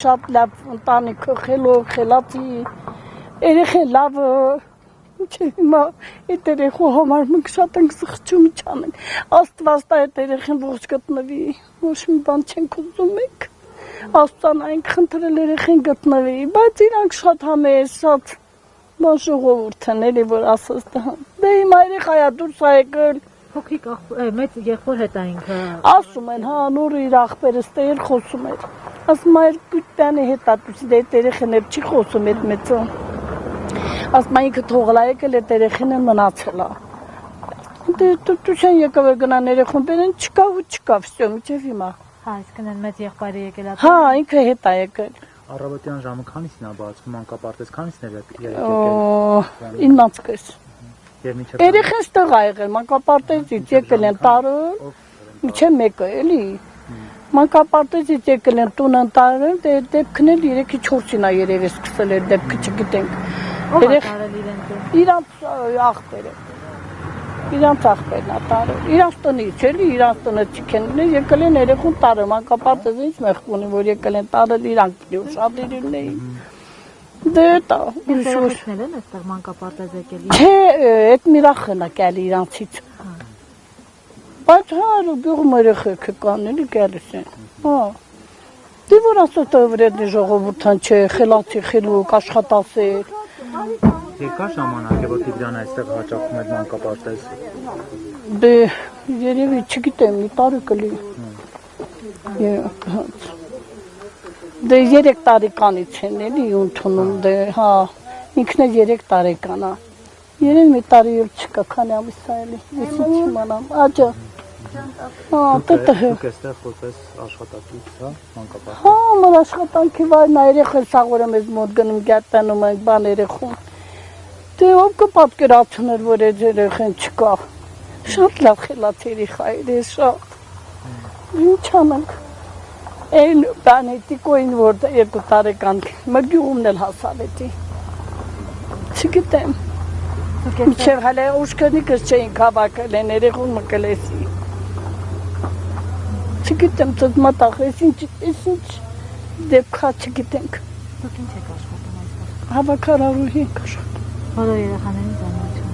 Շատ լավ ընտանիքը խելոք, խելացի, երեխեն լավը, չէ հիմա այդ երեխու համար մենք շատ ենք սխչում չանենք, Աստված տա այդ երեխեն ողջ գտնվի, ոչ մի բան չենք ուզում մենք, Աստծան այնք խնդրել երեխեն գտնվի, բայց իրանք շատ համես, շատ բան ժողովուրդ են, էլի որ ասած դե հիմա երեխայա դուրս ա եկել, Փոքրիկ մեծ եղբոր հետ է ինքը։ Ասում են, հա, նորը իր աղբերս տեր խոսում էր։ Ասում էր գուտյանի հետ ատուս դե երեխեն էլ չի խոսում այդ մեծը։ Ասում ինքը թողලා եկել այդ երեխեն էլ մնացել է։ Դե դու չեն եկավ գնան երեխուն բերեն չկա ու չկա, վсё, միջև հիմա։ Հա, այսինքն են մեծ եղբայրը եկել է։ Հա, ինքը հետ է եկել։ Առավոտյան ժամը քանիսին է բացվում, մանկապարտեզ քանիսն է եկել։ 9:00 Երեխեն ստեղ ա եղել, մանկապարտեզից եկել են տարել, միջև մեկը էլի, մանկապարտեզից եկել են տուն են տարել, դեպքն էլ 3-4-ին ա երևի սկսել էր դեպքը չգիտենք։ Ո՞վ ա տարել իրեն տուն։ Իրանց աղբերն ա տարել, իրանց տնից էլի, իրանց տնը չքենն է, եկել են երեխուն տարել, մանկապարտեզը ինչ մեղք ունի, որ եկել են տարել իրանք շատ իրին էին։ Դե դա ուրիշներ են այստեղ մանկապարտեզ եկել։ Չէ, այդ միրախն է գալի իրանցից։ Բայց հա, գյուղում երեխեք կան, էլի գալիս են։ Հա։ Դե որ ասած վրեդի ժողովուրդան չէ, խելացի խելոք աշխատասեր։ Երկար ժամանակ է որ Տիգրանը այստեղ հաճախում էր մանկապարտեզ։ Դե երևի չգիտեմ, մի տարի կլի։ Դե 3 տարեկանից են էլի ընդունում, դե հա, ինքն էլ 3 տարեկան է։ Երևի մի տարի էլ չկա, քանի ամիս է էլի, ես չիմանամ, աջա։ Հա, տտը։ Դուք այստեղ որպես աշխատակից, հա, մանկապարտեզ։ Հա, մեր աշխատանքի վայրն է, երեխան սաղորը մեզ մոտ գնում, գյատանում ենք, բան երեխուն։ Դե ով կպատկերացներ, որ այդ երեխան չկա։ Շատ լավ խելացի երեխա է, շատ։ Ինչ անենք։ Այն բանետիկոին որ 2 տարեկան մեր գյուղումն էլ հասավ էտի չգիտեմ մինչև հələ ուշքնիկս չէինք հավաքել են երեխուն մկլեսի չգիտեմ ծմատախ ինչ դեպքա չգիտենք Դուք ինչ եք աշխատում այստեղ։ հավաքարարուհի ենք աշխատում Բոլոր երեխաներին ծանոթ չեք։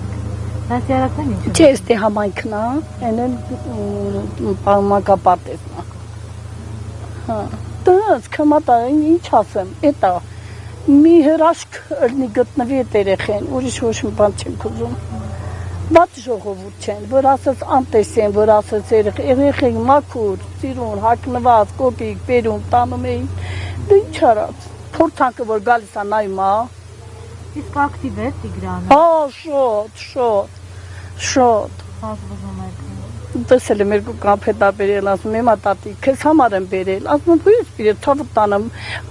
Դասյարակն ինչ է։ Չէ, ստե համայնքն է, այն էլ մանկապարտեզն է Հա, դες կմատա ինչ ասեմ, էտա մի հրաշք ըրնի գտնվի այդ երեխեն, ուրիշ ոչ մի բան չենք ուզում։ Բաց ժողովուրդ չեն, որ ասած անտես են, որ ասած երեխեն մաքուր, ծիրուն, հագնված, կոպիկ, բերում, տանում էին, դե ինչ արած, փորձանքը որ գալիս է նայում է։ Իսկ ակտիվ է Տիգրանը։ Հա, շոտ։ Ազգում եք։ Տեսել եմ 2 կամփետա բերել, ասում եմ տատի, քեզ համար եմ բերել, ասում եմ ու ես բերել, ցավը տանեմ,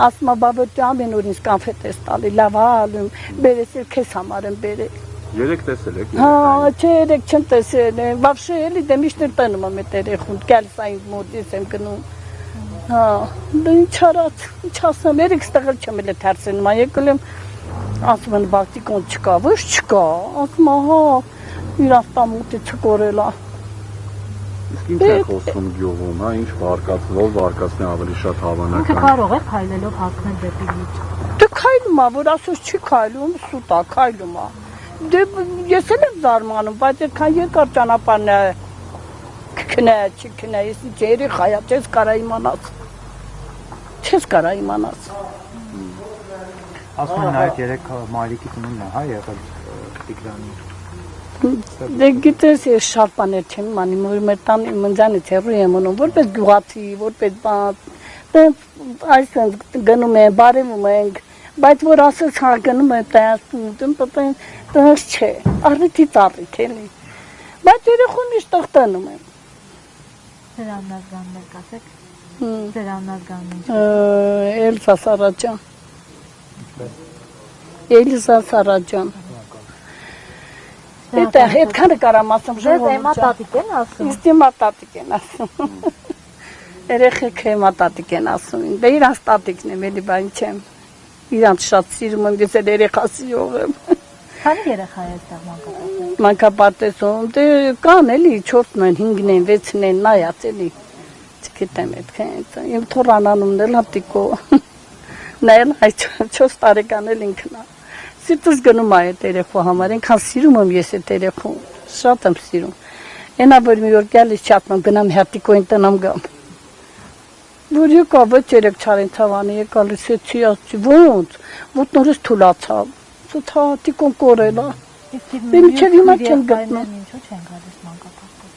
ասում եմ բաբա ամեն օր ինձ կամփետ ես տալի, լավ ալում, բերես քեզ համար եմ բերել։ 3 տեսել եք։ Հա, չէ, 3 չեմ տեսել, բավշե էլի դե միշտ տնում եմ այդ երեխուն, գալիս այն մոտ ես եմ գնում։ Հա, դե ինչ արած, ինչ ասեմ, 3 ստեղել չեմ էլ թարսենում, եկել եմ, ասում են բակտիկոն չկա, ոչ չկա, ասում ահա, իրանց տամուտի չկորելա։ Իսկ ինչ է խոսում գյուղում, հա, ինչ վարկածնի ավելի շատ հավանական։ Ինքը կարող է քայլելով հասնել դեպի լիճ։ Դե քայլում է, որ ասած չի քայլում, սուտ է, քայլում է։ Դե ես էլ եմ զարմանում, բայց այդքան երկար ճանապարհն է։ Քնա, չքնա, ես ինչ երեխա է, չես կարա իմանաս։ Չես կարա իմանաս։ Ասում են այդ 3 մայրիկի տնումն է, հա, եղել Տիգրանի։ Դե գիտես ես շատ բաներ չեմ իմանում, որ մեր տան մնձանից հեռու եմ մնում, որպես գյուղացի, որպես բան, դե այսպես գնում են, բարևում ենք, բայց որ ասած հա գնում են տես, տես չէ, առիթից առիթ էլի, բայց երեխուն միշտ տնում եմ։ Ձեր աննազգաններ կասեք։ Ձեր աննազգաններ։ Էլսա Սարաջան։ Էլսա Սարաջան։ Դա հետքանը կարամ ասեմ ժողովուրդ։ Դե մատատիկ են ասում։ Իսկ մատատիկ են ասում։ Երեխեք մատատիկ են ասում։ Դե իրանց տատիկն եմ, էլի բան չեմ։ Իրանց շատ սիրում եմ, ես էլ երեխա սիրող եմ։ Քանի երեխա է այստեղ մանկապարտեզում։ Մանկապարտեզում դե կան էլի 4-ն են, 5-ն են, 6-ն են, նայած էլի։ Չգիտեմ այդքան։ Իմ թորանանումն էլ հատիկո։ Նայել այդ 4 տարեկան էլ ինքն է։ Սիրտս գնում է այդ երեխու համար, ինքան սիրում եմ ես այդ երեխուն, շատ եմ սիրում։ Այնա որ մի օր գալիս չափում գնամ հատիկոին տնամ գամ։ Որ եկա ոչ երեք չարին թավանի եկալիս էցի ասի ոնց, ոտ նորից թուլացավ։ Սա հատիկոն կորել է։ Մինչև հիմա չեմ գտնում։ Ինչու չեն գալիս մանկապարտեզ։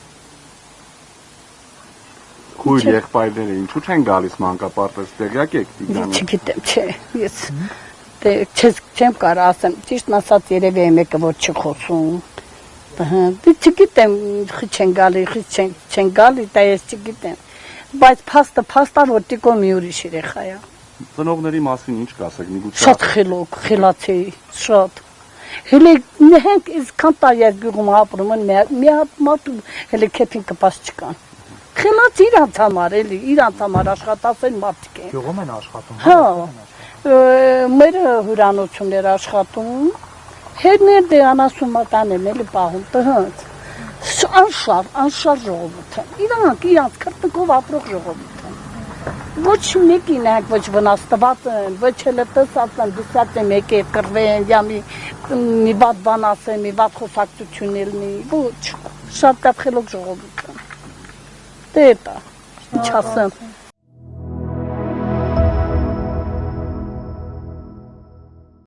Քույր եղբայրները ինչու չեն գալիս մանկապարտեզ, տեղյակ եք Տիգրանի։ Չգիտեմ, չէ, ես չեմ կարող ասեմ, ճիշտ ասած երևի է մեկը որ չի խոսում։ Դե չգիտեմ, չեն գալի, չեն գալի, դա ես չգիտեմ։ Բայց փաստը որ տիկոն մի ուրիշ երեխա է։ Ծնողների մասին ինչ կասեք, միգուցե։ Շատ խելոք, խելացի, շատ։ Հələ նəhəng այսքան տարի գյուղում ապրում են, մի հատ մարդու հələ քեփին կպաս չկան։ Խելաց իրանց համար էլի, իրանց համար աշխատած են մարդիկ են։ Գյուղում են աշխատում։ Հա, մեր հյուրանոցումներ աշխատում, հետներ դե անասումատան եմ էլի պահում, տհնց, անշար ժողովուրդ են, իրանց կրտկով ապրող ժողովուրդ են, ոչ մեկին ենք ոչ վնաստված են, ոչ էլ տեսած են, դիսած են մեկ է կրվեն, या մի վատ բան ասեն, մի վատ խոսակցություն ելնի, ոչ, շատ կապ խելոք ժողովուրդ են, դե էտա, ինչ ասեմ,